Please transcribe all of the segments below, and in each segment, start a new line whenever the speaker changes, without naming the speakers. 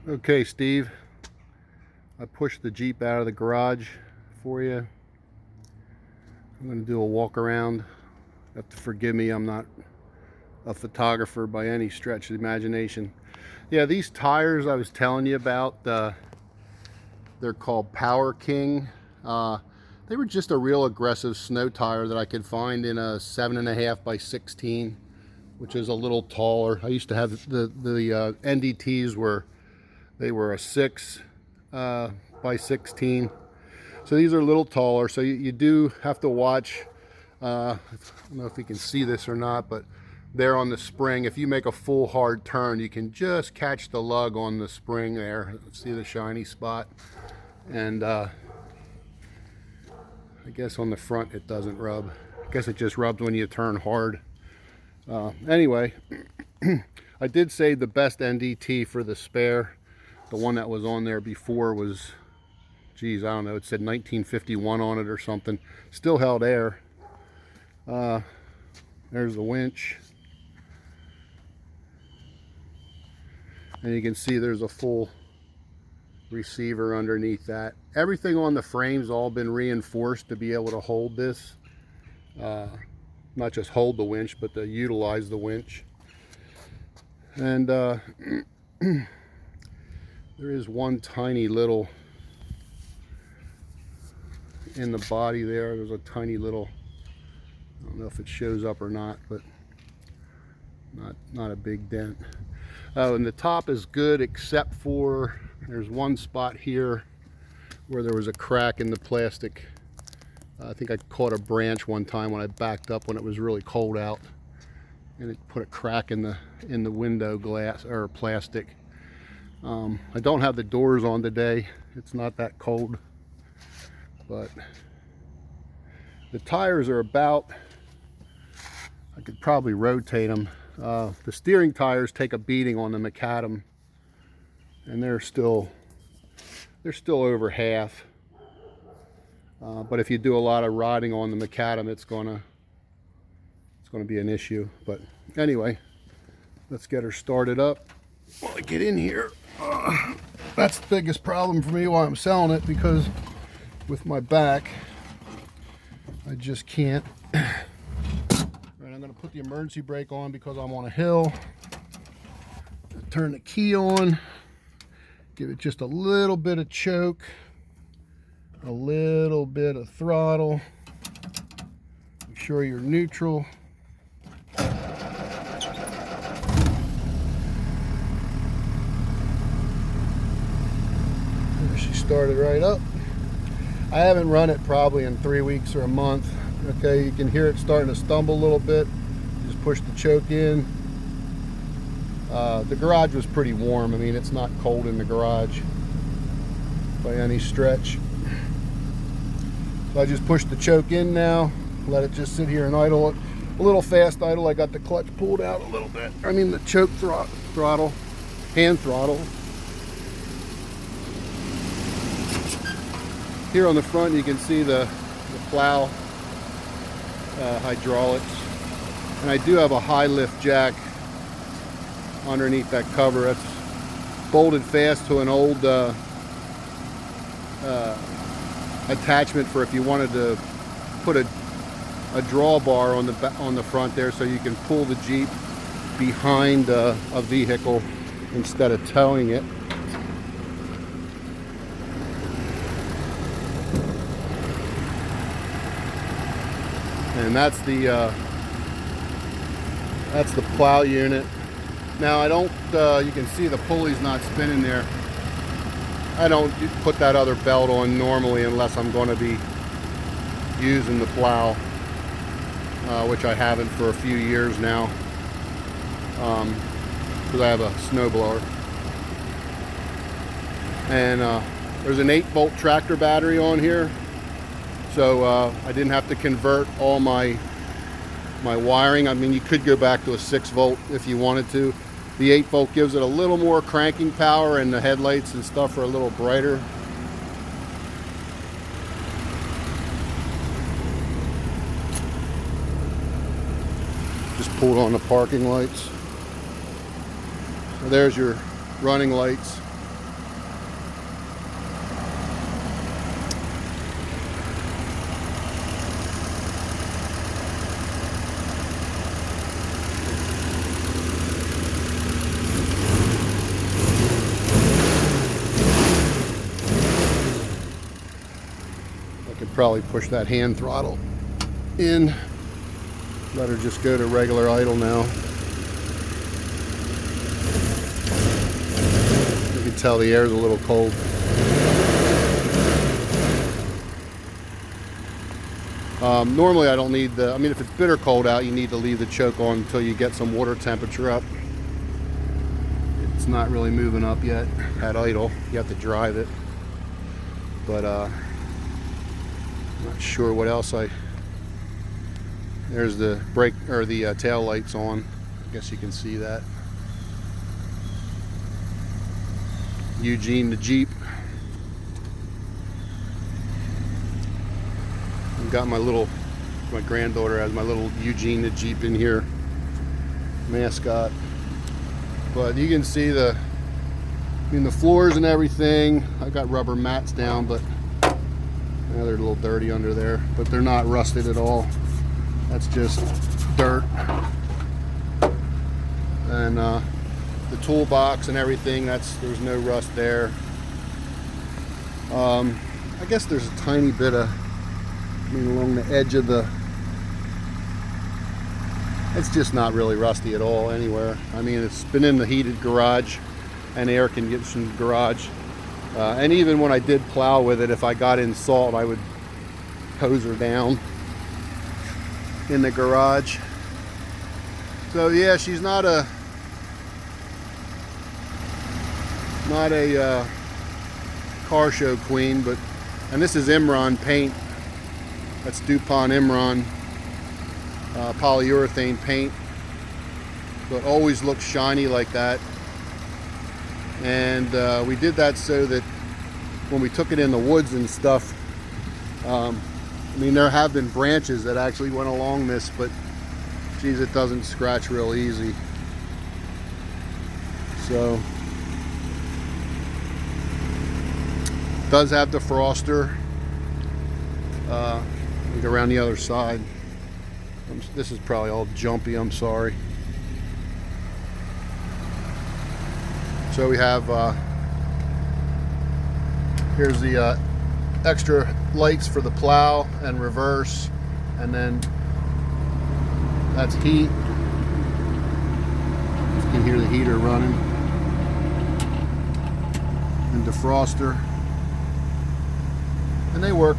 Okay, Steve, I pushed the Jeep out of the garage for you. I'm going to do a walk around. You have to forgive me, I'm not a photographer by any stretch of the imagination. Yeah, these tires I was telling you about, they're called Power King. They were just a real aggressive snow tire that I could find in a 7.5 by 16, which is a little taller. I used to have the NDTs were a 6 by 16. So these are a little taller. So you do have to watch. I don't know if you can see this or not, but there on the spring, if you make a full hard turn, you can just catch the lug on the spring there. See the shiny spot? And I guess on the front it doesn't rub. I guess it just rubs when you turn hard. Anyway, I did say the best NDT for the spare. The one that was on there before was, geez, I don't know, it said 1951 on it or something. Still held air. There's the winch. And you can see there's a full receiver underneath that. Everything on the frame's all been reinforced to be able to hold this. Not just hold the winch, but to utilize the winch. And there is one tiny little, in the body there's a tiny little, I don't know if it shows up or not, but not a big dent. Oh, and the top is good except for there's one spot here where there was a crack in the plastic. I think I caught a branch one time when I backed up when it was really cold out, and it put a crack in the window glass or plastic. I don't have the doors on today. It's not that cold, but the tires are about, I could probably rotate them. The steering tires take a beating on the macadam, and they're still over half. But if you do a lot of riding on the macadam, it's gonna be an issue. But anyway, let's get her started up while I get in here. That's the biggest problem for me while I'm selling it, because with my back, I just can't. Right, I'm going to put the emergency brake on because I'm on a hill. Turn the key on, give it just a little bit of choke, a little bit of throttle. Make sure you're neutral. She started right up. I haven't run it probably in 3 weeks or a month. Okay, you can hear it starting to stumble a little bit. Just push the choke in. The garage was pretty warm. I mean, it's not cold in the garage by any stretch. So I just pushed the choke in now. Let it just sit here and idle. A little fast idle. I got the clutch pulled out a little bit. I mean the choke throttle, hand throttle. Here on the front you can see the plow hydraulics, and I do have a high lift jack underneath that cover. That's bolted fast to an old attachment for if you wanted to put a drawbar on the front there, so you can pull the Jeep behind a vehicle instead of towing it. And that's the plow unit. Now I don't, you can see the pulley's not spinning there. I don't put that other belt on normally unless I'm going to be using the plow, which I haven't for a few years now, because I have a snowblower. And there's an 8-volt tractor battery on here. So I didn't have to convert all my wiring. I mean, you could go back to a 6-volt if you wanted to. The 8-volt gives it a little more cranking power, and the headlights and stuff are a little brighter. Just pulled on the parking lights. So there's your running lights. probably push that hand throttle in. Let her just go to regular idle now. You can tell the air's a little cold. Normally I don't need the, I mean, if it's bitter cold out, you need to leave the choke on until you get some water temperature up. It's not really moving up yet at idle. You have to drive it. But I'm not sure what else there's the brake, or the tail lights on. I guess you can see that. Eugene the Jeep. I've got my granddaughter has my little Eugene the Jeep in here, mascot. But you can see the floors and everything. I got rubber mats down, but they're a little dirty under there, but they're not rusted at all. That's just dirt. And the toolbox and everything, there's no rust there. I guess there's a tiny bit of, along the edge of it's just not really rusty at all anywhere. I mean, it's been in the heated garage and air conditioned garage. And even when I did plow with it, if I got in salt, I would hose her down in the garage. So yeah, she's not a car show queen, but, and this is Imron paint. That's DuPont Imron polyurethane paint, but always looks shiny like that. And we did that so that when we took it in the woods and stuff, I mean, there have been branches that actually went along this, but geez, it doesn't scratch real easy. So does have defroster. Look around the other side. This is probably all jumpy, I'm sorry. So we have, here's the extra lights for the plow and reverse, and then that's heat. You can hear the heater running. And defroster. And they work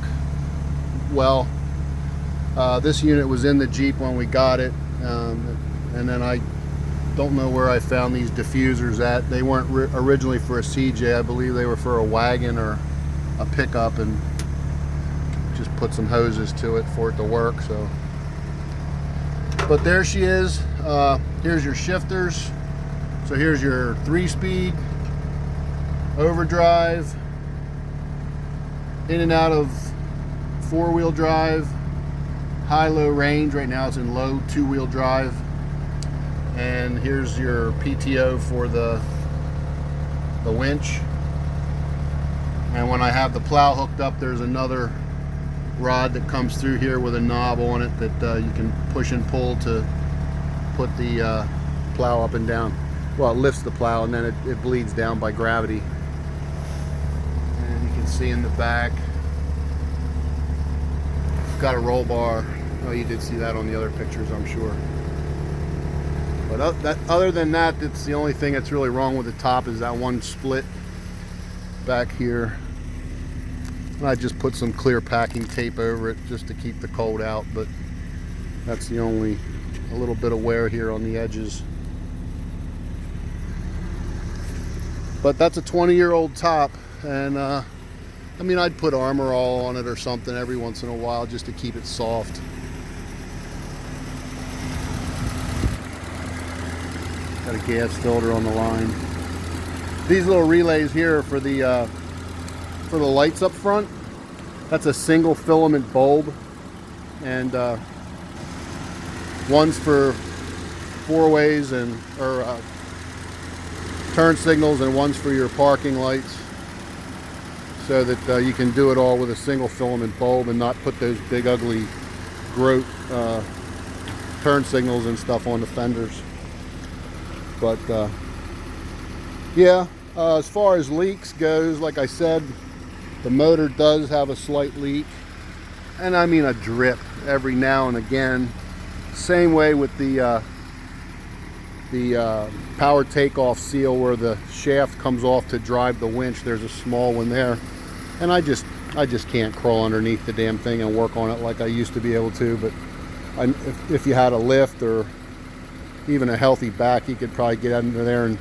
well. This unit was in the Jeep when we got it, and then I don't know where I found these diffusers at. They weren't originally for a CJ. I believe they were for a wagon or a pickup, and just put some hoses to it for it to work. So, but there she is. Here's your shifters. So here's your 3-speed, overdrive, in and out of 4-wheel drive, high-low range. Right now it's in low 2-wheel drive. And here's your PTO for the winch. And when I have the plow hooked up, there's another rod that comes through here with a knob on it that you can push and pull to put the plow up and down. Well, it lifts the plow and then it bleeds down by gravity. And you can see in the back, got a roll bar. Oh, you did see that on the other pictures, I'm sure. But other than that, it's the only thing that's really wrong with the top is that one split back here. And I just put some clear packing tape over it just to keep the cold out, but that's the only, a little bit of wear here on the edges. But that's a 20-year-old top, and I mean, I'd put Armor All on it or something every once in a while just to keep it soft. Got a gas filter on the line. These little relays here are for the lights up front. That's a single filament bulb, and one's for 4-ways or turn signals, and one's for your parking lights, so that you can do it all with a single filament bulb and not put those big ugly groat turn signals and stuff on the fenders. But yeah, as far as leaks goes, like I said, the motor does have a slight leak. and I mean a drip every now and again. Same way with the power takeoff seal where the shaft comes off to drive the winch. There's a small one there, and I just can't crawl underneath the damn thing and work on it like I used to be able to. But if you had a lift or even a healthy back, you could probably get under there and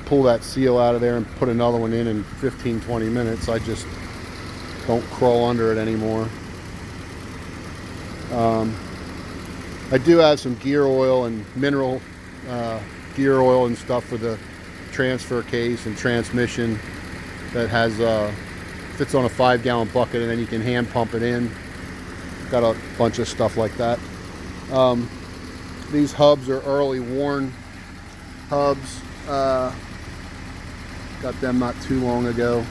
pull that seal out of there and put another one in 15-20 minutes. I just don't crawl under it anymore. I do have some gear oil and mineral gear oil and stuff for the transfer case and transmission that has fits on a 5-gallon bucket, and then you can hand pump it in. Got a bunch of stuff like that. These hubs are early worn hubs. Got them not too long ago.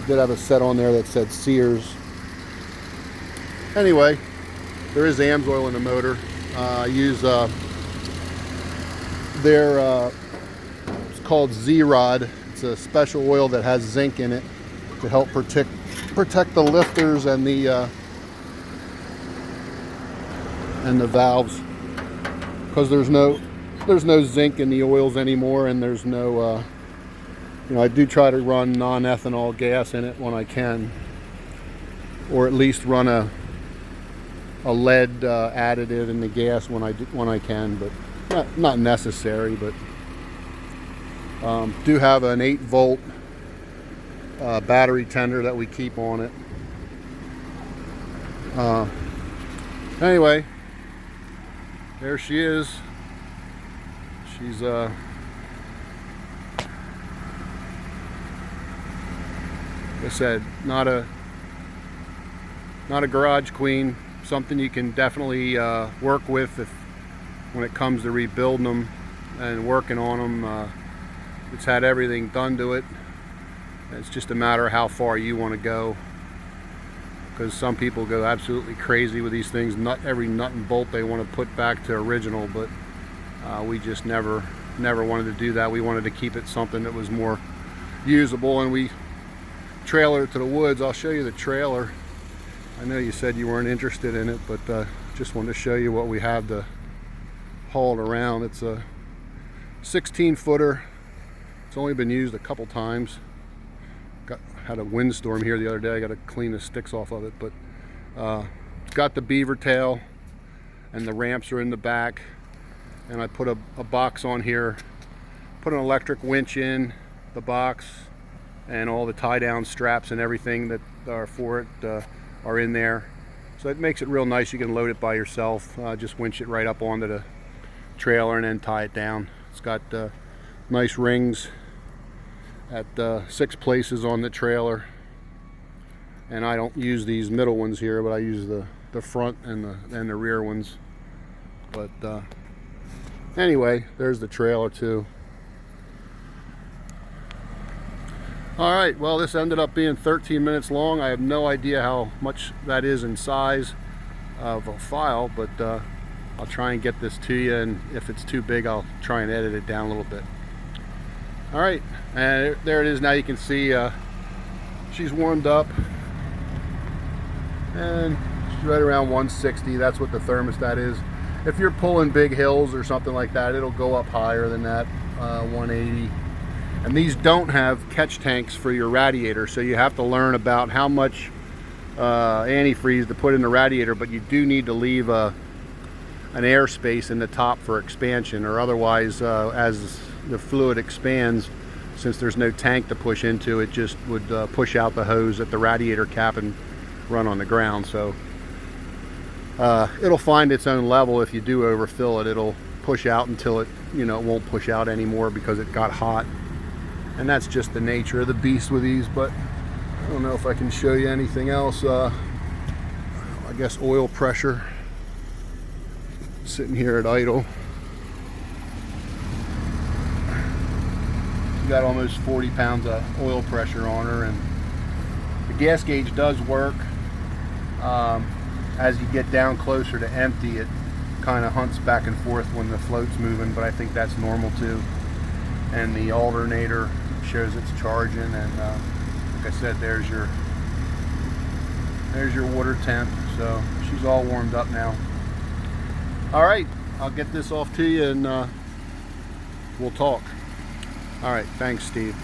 Did have a set on there that said Sears. Anyway, there is AMSOIL in the motor. I use their it's called Z-Rod. It's a special oil that has zinc in it to help protect the lifters and the valves, because there's no zinc in the oils anymore, and there's no I do try to run non-ethanol gas in it when I can, or at least run a lead additive in the gas when I can, but not necessary. But do have an 8-volt battery tender that we keep on it. Anyway, there she is. She's like I said, not a garage queen. Something you can definitely work with when it comes to rebuilding them and working on them. It's had everything done to it. It's just a matter of how far you want to go, because some people go absolutely crazy with these things. Every nut and bolt they want to put back to original, but we just never wanted to do that. We wanted to keep it something that was more usable, and we trailer it to the woods. I'll show you the trailer. I know you said you weren't interested in it, but just wanted to show you what we have to haul it around. It's a 16-footer. It's only been used a couple times. Had a windstorm here the other day. I got to clean the sticks off of it, but it's got the beaver tail, and the ramps are in the back. And I put a box on here, put an electric winch in the box, and all the tie-down straps and everything that are for it are in there. So it makes it real nice. You can load it by yourself. Just winch it right up onto the trailer and then tie it down. It's got nice rings at 6 places on the trailer. And I don't use these middle ones here, but I use the front and the rear ones. But anyway, there's the trailer too. Alright, well, this ended up being 13 minutes long. I have no idea how much that is in size of a file, but I'll try and get this to you, and if it's too big, I'll try and edit it down a little bit. Alright, and there it is. Now you can see she's warmed up, and she's right around 160. That's what the thermostat is. If you're pulling big hills or something like that, it'll go up higher than that, 180. And these don't have catch tanks for your radiator, so you have to learn about how much antifreeze to put in the radiator, but you do need to leave an air space in the top for expansion, or otherwise as the fluid expands, since there's no tank to push into, it just would push out the hose at the radiator cap and run on the ground. So it'll find its own level. If you do overfill it, it'll push out until it won't push out anymore because it got hot. And that's just the nature of the beast with these. But I don't know if I can show you anything else. I guess oil pressure, sitting here at idle. She's got almost 40 pounds of oil pressure on her, and the gas gauge does work. As you get down closer to empty, it kind of hunts back and forth when the float's moving, but I think that's normal too. And the alternator shows it's charging, and like I said, there's There's your water temp. So she's all warmed up now. All right, I'll get this off to you and we'll talk. All right, thanks, Steve.